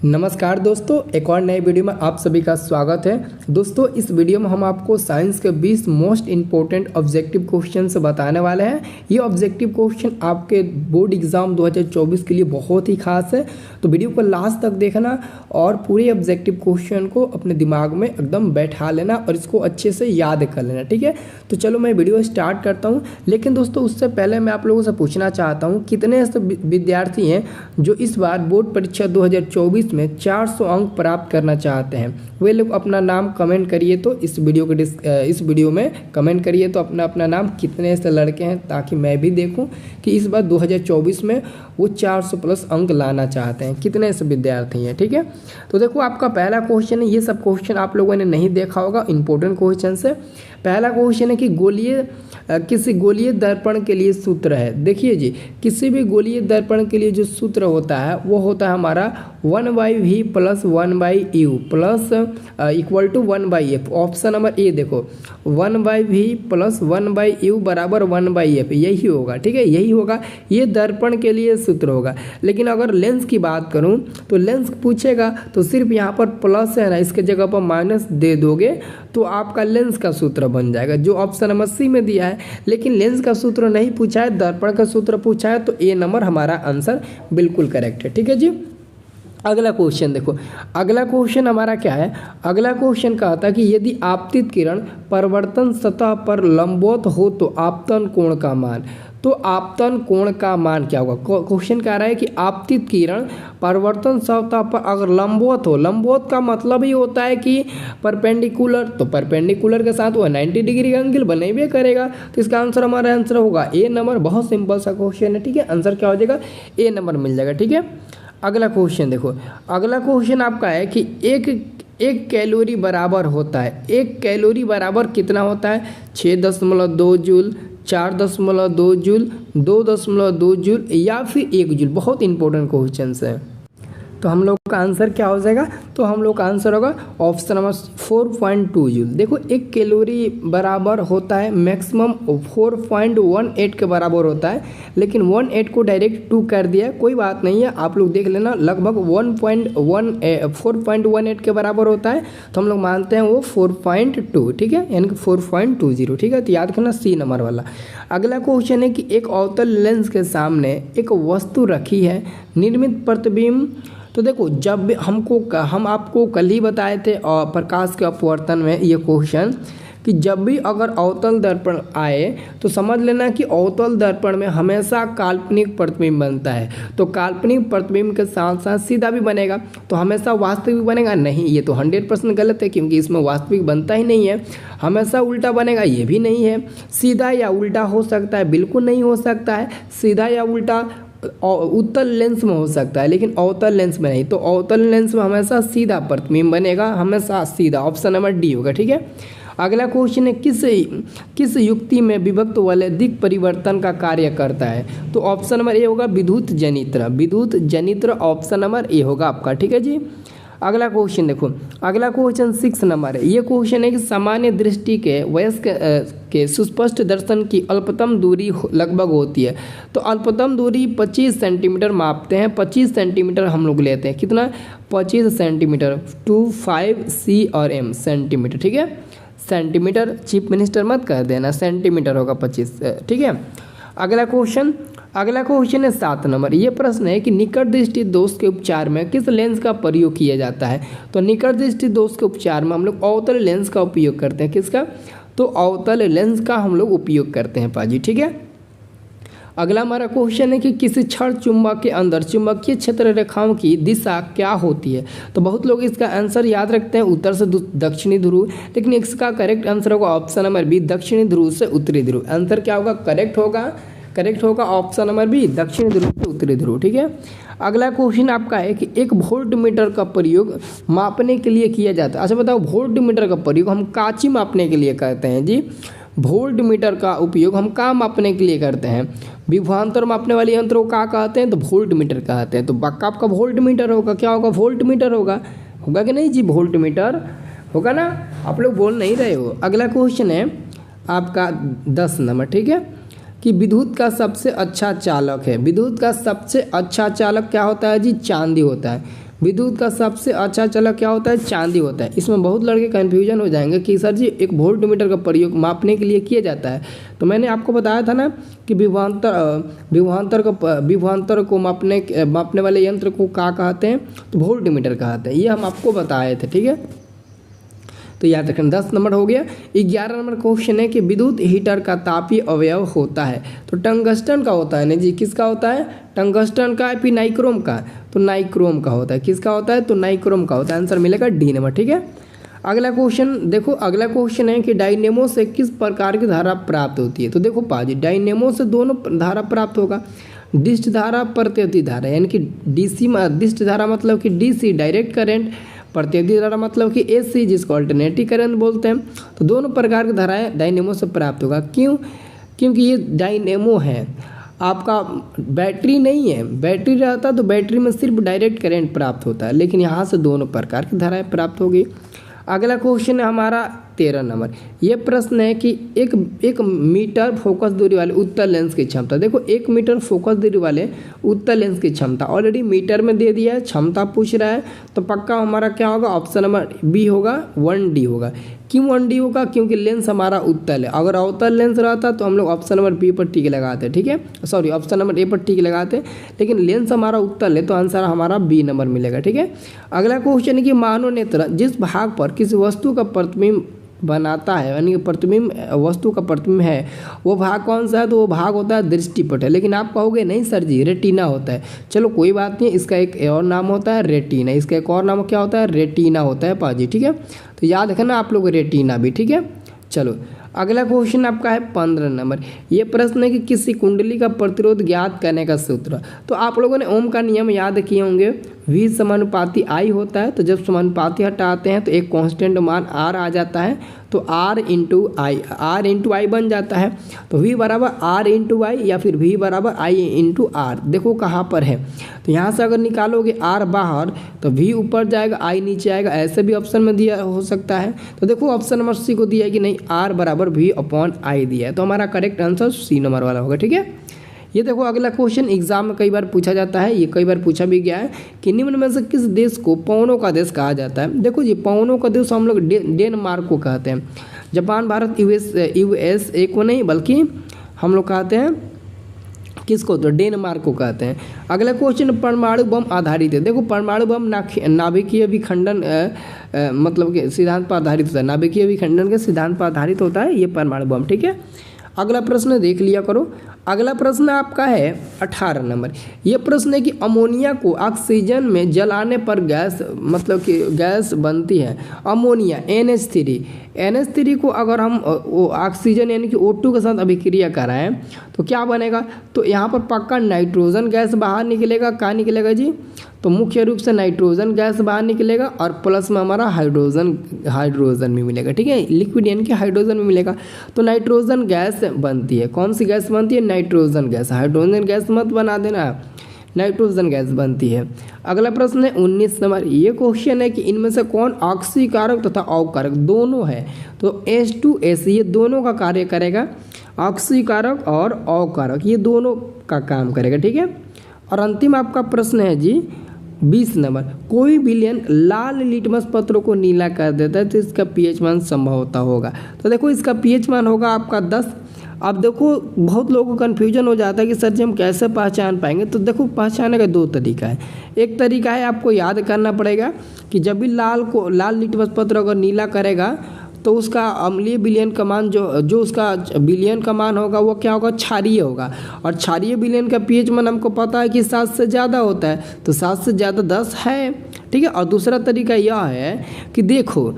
नमस्कार दोस्तों, एक और नए वीडियो में आप सभी का स्वागत है। दोस्तों, इस वीडियो में हम आपको साइंस के 20 मोस्ट इम्पोर्टेंट ऑब्जेक्टिव क्वेश्चंस बताने वाले हैं। ये ऑब्जेक्टिव क्वेश्चन आपके बोर्ड एग्जाम 2024 के लिए बहुत ही खास है, तो वीडियो को लास्ट तक देखना और पूरे ऑब्जेक्टिव क्वेश्चन को अपने दिमाग में एकदम बैठा लेना और इसको अच्छे से याद कर लेना। ठीक है, तो चलो मैं वीडियो स्टार्ट करता हूँ। लेकिन दोस्तों, उससे पहले मैं आप लोगों से पूछना चाहता हूँ, कितने ऐसे विद्यार्थी हैं जो इस बार बोर्ड परीक्षा 2024 में 400 अंक प्राप्त करना चाहते हैं? वे लोग अपना नाम कमेंट करिए। तो इस वीडियो में कमेंट करिए तो अपना नाम कितने ऐसे लड़के हैं, ताकि मैं भी देखूं कि इस बार 2024 में वो 400 प्लस अंक लाना चाहते हैं, कितने ऐसे विद्यार्थी हैं। ठीक है, तो देखो आपका पहला क्वेश्चन है, ये सब क्वेश्चन आप लोगों ने नहीं देखा होगा, इंपॉर्टेंट क्वेश्चन है। पहला क्वेश्चन है कि किसी गोलीय दर्पण के लिए सूत्र है। देखिए जी, किसी भी गोलीय दर्पण के लिए जो सूत्र होता है वो होता है हमारा 1/v plus 1/u plus equal to 1/f। Option number A देखो, 1/v प्लस 1/u बराबर 1/f, यही होगा। ठीक है, यही होगा, ये दर्पण के लिए सूत्र होगा। लेकिन अगर लेंस की बात करूं तो लेंस पूछेगा तो सिर्फ यहाँ पर प्लस है ना, इसके जगह पर माइनस दे दोगे तो आपका लेंस का सूत्र बन जाएगा, जो ऑप्शन नंबर सी में दिया है। लेकिन लेंस का सूत्र नहीं पूछा है, दर्पण का सूत्र पूछा है, तो ए नंबर हमारा आंसर बिल्कुल करेक्ट है। ठीक है जी, अगला क्वेश्चन देखो। अगला क्वेश्चन हमारा क्या है? अगला क्वेश्चन कहता है कि यदि आपतित किरण परावर्तन सतह पर लंबवत हो तो आपतन कोण का मान। तो आपतन कोण का मान क्या होगा? क्वेश्चन कह रहा है कि आपतित किरण परावर्तन सतह पर अगर लंबवत हो, लंबवत का मतलब ही होता है कि परपेंडिकुलर, तो परपेंडिकुलर के साथ वो 90 डिग्री का एंगल बनेबे करेगा। तो इसका आंसर हमारा आंसर होगा ए नंबर। बहुत सिंपल सा क्वेश्चन है। ठीक है, आंसर क्या हो जाएगा? ए नंबर मिल जाएगा। ठीक है, अगला क्वेश्चन देखो। अगला क्वेश्चन आपका है कि एक कैलोरी बराबर होता है, एक कैलोरी बराबर कितना होता है? 6.2 जूल, 4.2 जूल, 2.2 जूल या फिर 1 जूल। बहुत इंपॉर्टेंट क्वेश्चन है। तो हम लोग का आंसर क्या हो जाएगा? तो हम लोग का आंसर होगा ऑप्शन नंबर 4.2 जूल। देखो, एक कैलोरी बराबर होता है मैक्सिमम 4.18 के बराबर होता है, लेकिन 18 को डायरेक्ट 2 कर दिया है, कोई बात नहीं है, आप लोग देख लेना। लगभग 4.18 के बराबर होता है, तो हम लोग मानते हैं वो 4.2। ठीक है, यानी कि 4.20। ठीक है, तो याद करना सी नंबर वाला। अगला क्वेश्चन है कि एक अवतल लेंस के सामने एक वस्तु रखी है, निर्मित प्रतिबिंब। तो देखो, जब हम आपको कल ही बताए थे और प्रकाश के अपवर्तन में ये क्वेश्चन, कि जब भी अगर अवतल दर्पण आए तो समझ लेना कि अवतल दर्पण में हमेशा काल्पनिक प्रतिबिंब बनता है। तो काल्पनिक प्रतिबिंब के साथ साथ सीधा भी बनेगा, तो हमेशा वास्तविक बनेगा नहीं, ये तो 100% गलत है, क्योंकि इसमें वास्तविक बनता ही नहीं है। हमेशा उल्टा बनेगा, ये भी नहीं है। सीधा या उल्टा हो सकता है? बिल्कुल नहीं हो सकता है। सीधा या उल्टा उत्तल लेंस में हो सकता है, लेकिन अवतल लेंस में नहीं। तो अवतल लेंस में हमेशा सीधा प्रतिबिंब बनेगा, हमेशा सीधा। ऑप्शन नंबर डी होगा। ठीक है, अगला क्वेश्चन है किस युक्ति में विभक्त वलय दिक् परिवर्तन का कार्य करता है? तो ऑप्शन नंबर ए होगा विद्युत जनित्र। विद्युत जनित्र ऑप्शन नंबर ए होगा आपका। ठीक है जी, अगला क्वेश्चन देखो। अगला क्वेश्चन 6 नंबर है। ये क्वेश्चन है कि सामान्य दृष्टि के वयस्क के सुस्पष्ट दर्शन की अल्पतम दूरी लगभग होती है। तो अल्पतम दूरी 25 सेंटीमीटर मापते हैं। 25 सेंटीमीटर हम लोग लेते हैं। कितना? 25 सेंटीमीटर। 2, 5, C और M सेंटीमीटर। ठीक है, सेंटीमीटर, चीफ मिनिस्टर मत कर देना, सेंटीमीटर होगा 25। ठीक है, अगला क्वेश्चन है 7 नंबर। ये प्रश्न है कि निकट दृष्टि दोष के उपचार में किस लेंस का प्रयोग किया जाता है? तो निकट दृष्टि दोष के उपचार में हम लोग अवतल लेंस का उपयोग करते हैं। किसका? तो अवतल लेंस का हम लोग उपयोग करते हैं पाजी। ठीक है, अगला हमारा क्वेश्चन है कि किसी क्षण चुंबक के अंदर चुंबकीय क्षेत्र रेखाओं की दिशा क्या होती है? तो बहुत लोग इसका आंसर याद रखते हैं उत्तर से दक्षिणी ध्रुव, लेकिन इसका करेक्ट आंसर होगा ऑप्शन नंबर बी, दक्षिणी ध्रुव से उत्तरी ध्रुव। आंसर क्या होगा? करेक्ट होगा ऑप्शन नंबर बी, दक्षिणी ध्रुव से उत्तरी ध्रुव। ठीक है, अगला क्वेश्चन आपका है कि एक वोल्ट मीटर का प्रयोग मापने के लिए किया जाता है। अच्छा बताओ, वोल्ट मीटर का प्रयोग हम काची मापने के लिए करते हैं जी। वोल्ट मीटर का उपयोग हम क्या मापने के लिए करते हैं? विभवांतर मापने वाले यंत्र को क्या कहते हैं? तो वोल्ट मीटर कहते हैं। तो बक्का आपका वोल्ट मीटर होगा। क्या होगा? वोल्ट मीटर होगा कि नहीं जी? वोल्ट मीटर होगा ना, आप लोग बोल नहीं रहे हो। अगला क्वेश्चन है आपका 10 नंबर। ठीक है, कि विद्युत का सबसे अच्छा चालक है। विद्युत का सबसे अच्छा चालक क्या होता है जी? चांदी होता है। विद्युत का सबसे अच्छा चलक क्या होता है? चांदी होता है। इसमें बहुत लड़के कन्फ्यूजन हो जाएंगे कि सर जी एक वोल्टमीटर का प्रयोग मापने के लिए किया जाता है। तो मैंने आपको बताया था ना कि विभवांतर को मापने वाले यंत्र को क्या कहते हैं? तो वोल्टमीटर कहते हैं। ये हम आपको बताए थे, ठीक है। तो याद रखना। 10 नंबर हो गया। 11 नंबर क्वेश्चन है कि विद्युत हीटर का तापीय अवयव होता है। तो टंगस्टन का होता है ना जी। किसका होता है? टंगस्टन का, फिर नाइक्रोम का। तो नाइक्रोम का होता है। किसका होता है? तो नाइक्रोम का होता है। आंसर मिलेगा डी नंबर, ठीक है। अगला क्वेश्चन देखो। अगला क्वेश्चन है कि डायनेमो से किस प्रकार की धारा प्राप्त होती है? तो देखो पाजी, डायनेमो से दोनों धारा प्राप्त होगा। डिस्ट धारा, प्रत्यावर्ती धारा, यानी कि डीसी। डिस्ट धारा मतलब कि डीसी डायरेक्ट करंट, प्रत्यावर्ती धारा मतलब कि एसी जिसको अल्टरनेटिव करंट बोलते हैं। तो दोनों प्रकार की धाराएं डायनेमो से प्राप्त होगा। क्यों? क्योंकि ये डायनेमो है, आपका बैटरी नहीं है। बैटरी रहता तो बैटरी में सिर्फ डायरेक्ट करंट प्राप्त होता है, लेकिन यहाँ से दोनों प्रकार की धाराएं प्राप्त होगी। अगला क्वेश्चन है हमारा 13 नंबर। ये प्रश्न है कि एक मीटर फोकस दूरी वाले उत्तल लेंस की क्षमता। देखो 1 मीटर फोकस दूरी वाले उत्तल लेंस की क्षमता ऑलरेडी मीटर में दे दिया है, क्षमता पूछ रहा है। तो पक्का हमारा क्या होगा? ऑप्शन नंबर बी होगा, 1D होगा। क्यों 1D होगा? क्योंकि लेंस हमारा उत्तल है। अगर अवतल लेंस रहता तो हम लोग ऑप्शन नंबर बी पर टिक लगाते, ठीक है। सॉरी, ऑप्शन नंबर ए पर टिक लगाते, लेकिन लेंस हमारा उत्तल है तो आंसर हमारा बी नंबर मिलेगा, ठीक है। अगला क्वेश्चन है कि मानव नेत्र जिस भाग पर किसी वस्तु का प्रतिबिंब बनाता है, यानी कि प्रतिबिंब वस्तु का प्रतिबिंब है, वो भाग कौन सा है? तो वो भाग होता है दृष्टिपट है। लेकिन आप कहोगे नहीं सर जी रेटिना होता है। चलो कोई बात नहीं, इसका एक और नाम होता है रेटिना। इसका एक और नाम क्या होता है? रेटिना होता है पाजी, ठीक है। तो याद रखना आप लोग रेटिना भी, ठीक है। चलो अगला क्वेश्चन आपका है 15 नंबर। ये प्रश्न है कि किसी कुंडली का प्रतिरोध ज्ञात करने का सूत्र। तो आप लोगों ने ओम का नियम याद किए होंगे। V समानुपाती I होता है। तो जब समानुपाती हटाते हैं तो एक कांस्टेंट मान R आ जाता है, तो R इंटू I बन जाता है। तो V बराबर R इंटू I या फिर V बराबर I इंटू R। देखो कहाँ पर है, तो यहाँ से अगर निकालोगे R बाहर तो V ऊपर जाएगा, I नीचे आएगा। ऐसे भी ऑप्शन में दिया हो सकता है। तो देखो ऑप्शन नंबर सी को दिया है कि नहीं, R बराबर V अपॉन I दिया है। तो हमारा करेक्ट आंसर सी नंबर वाला होगा, ठीक है। ये देखो अगला क्वेश्चन एग्जाम में कई बार पूछा जाता है, ये कई बार पूछा भी गया है कि निम्न में से किस देश को पवनों का देश कहा जाता है? देखो जी, पवनों का देश हम लोग डेनमार्क को कहते हैं। जापान, भारत, USA को नहीं, बल्कि हम लोग कहते हैं किसको? तो डेनमार्क को कहते हैं। अगला क्वेश्चन परमाणु बम आधारित है। देखो परमाणु बम नाभिकीय विखंडन मतलब के सिद्धांत पर आधारित होता है। नाभिकीय विखंडन के सिद्धांत पर आधारित होता है ये परमाणु बम, ठीक है। अगला प्रश्न देख लिया करो। अगला प्रश्न आपका है 18 नंबर। ये प्रश्न है कि अमोनिया को ऑक्सीजन में जलाने पर गैस मतलब कि गैस बनती है। अमोनिया NH3 को अगर हम ऑक्सीजन यानी कि O2 के साथ अभिक्रिया कराएं तो क्या बनेगा? तो यहाँ पर पक्का नाइट्रोजन गैस बाहर निकलेगा। क्या निकलेगा जी? तो मुख्य रूप से नाइट्रोजन गैस बाहर निकलेगा और प्लस में हमारा हाइड्रोजन भी मिलेगा, ठीक है। लिक्विड यानी कि हाइड्रोजन भी मिलेगा। तो नाइट्रोजन गैस बनती है। कौन सी गैस बनती है? Nitrogen gas. हाइड्रोजन गैस मत बना देना, नाइट्रोजन गैस बनती है। अगला प्रश्न है 19 नंबर। ये क्वेश्चन है कि इनमें से कौन ऑक्सीकारक तथा अवकारक दोनों है? तो H2S ये दोनों का कार्य करेगा। ऑक्सीकारक और अवकारक ये दोनों का काम करेगा, ठीक है। और अंतिम आपका प्रश्न है जी 20 नंबर। कोई विलयन लाल लिटमस पत्रों को नीला कर देता है तो इसका pH मान संभवतः होगा। तो देखो इसका pH मान होगा आपका 10। अब देखो बहुत लोगों को कन्फ्यूजन हो जाता है कि सर जी हम कैसे पहचान पाएंगे? तो देखो पहचानने का 2 तरीका है। एक तरीका है आपको याद करना पड़ेगा कि जब भी लाल लिटमस पत्र अगर नीला करेगा तो उसका अम्लीय विलयन का मान जो उसका विलयन का मान होगा वो क्या होगा? क्षारीय होगा। और क्षारीय विलयन का pH मान हमको पता है कि 7 से ज़्यादा होता है, तो 7 से ज़्यादा 10 है, ठीक है। और दूसरा तरीका यह है कि देखो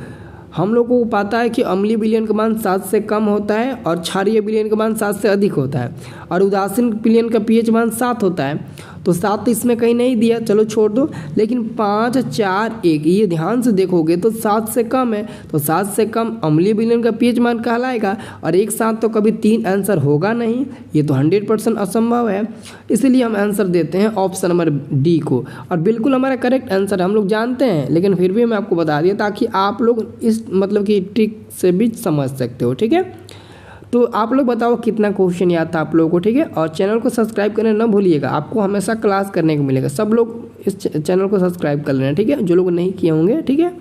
हम लोगों को पता है कि अम्लीय विलयन का मान 7 से कम होता है और क्षारीय विलयन का मान 7 से अधिक होता है, और उदासीन विलयन का pH मान 7 होता है। तो 7 तो इसमें कहीं नहीं दिया, चलो छोड़ दो। लेकिन 5, 4, 1 ये ध्यान से देखोगे तो 7 से कम है, तो 7 से कम अम्लीय विलयन का pH मान कहलाएगा। और एक साथ तो कभी 3 आंसर होगा नहीं, ये तो 100% असंभव है। इसलिए हम आंसर देते हैं ऑप्शन नंबर डी को। और बिल्कुल हमारा करेक्ट आंसर हम लोग जानते हैं, लेकिन फिर भी मैं आपको बता दिया ताकि आप लोग इस मतलब कि ट्रिक से भी समझ सकते हो, ठीक है। तो आप लोग बताओ कितना क्वेश्चन याद था आप लोगों को, ठीक है। और चैनल को सब्सक्राइब करना ना भूलिएगा, आपको हमेशा क्लास करने को मिलेगा। सब लोग इस चैनल को सब्सक्राइब कर लेना, ठीक है, जो लोग नहीं किए होंगे, ठीक है।